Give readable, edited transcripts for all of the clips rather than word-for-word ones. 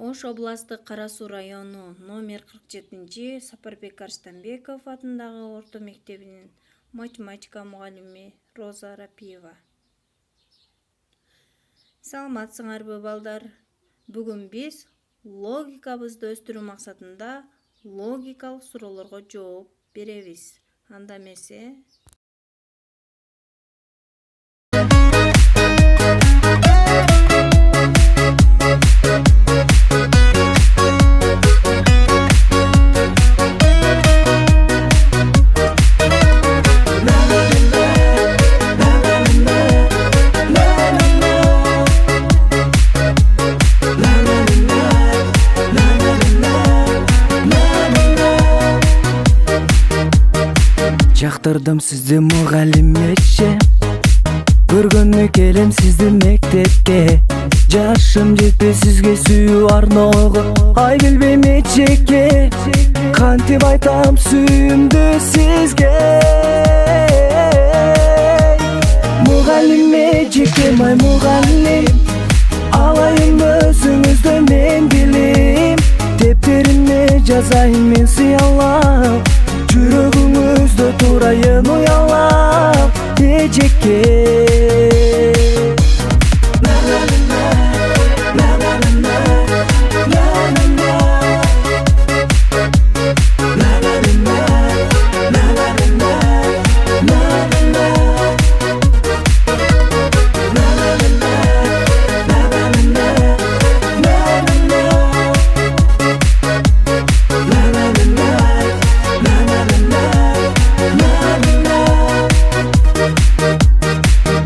Ош областтык Кара Суу району номер 47-ci Сапарбек Арстанбеков атындагы орто мектебинин математика мугалими Роза Рапиева. Саламатсыңарбы балдар? Бүгүн биз логикабызды өстүрүү максатында логикалык суроолорго жооп беребиз. Анда эмесе Жактырдым сизди мугалим эже, көргөнү келем сизди мектепке. Жашым жетпей сизге сүйүү арноого, ай билбейм эчеке. Кантип айтам сүйүүмдү сизге. Мугалим эжеке, май мугалим, алайын өзүңүздө мен билим. Дептериме жазайын мен сыялап, жүрөгүңүздө турайын уялап эжеке.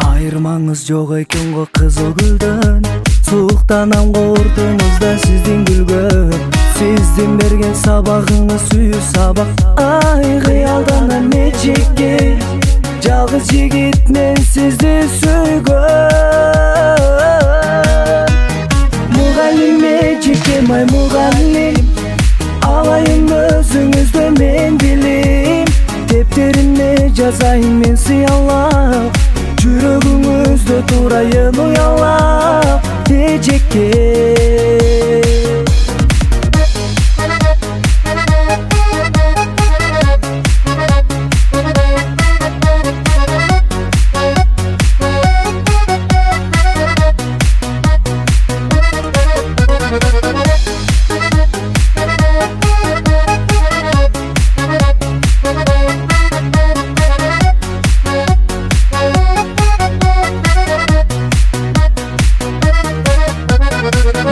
Айырмаңыз жок экен го кызыл гүлдөн, сууктанам го ортоңузда сиздин күлгөн. Сиздин берген сабагыңыз сүйүү сабак, ай кыялданам эжеке. Жалгыз жигит мен сизди сүйгөн. Мугалим эжеке, май мугалим, алайын өзүңүздө мен билим. Дептериме жазайын мен сыялап, жүрөгүңүздө турайын уялап эжеке.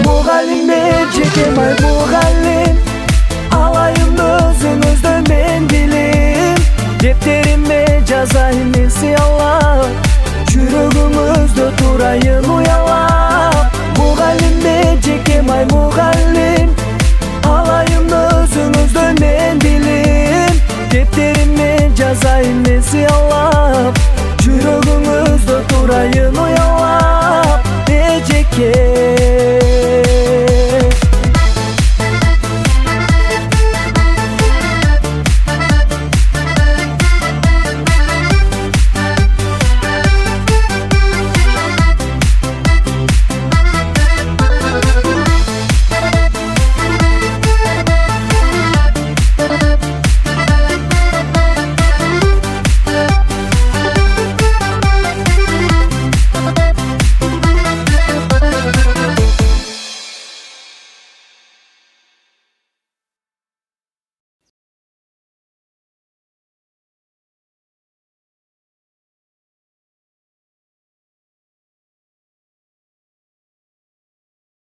Мугалим эжеке, май мугалим, алайын өзүңүздө мен билим. Дептериме жазайын мен сыялап, жүрөгүңүздө турайын уялап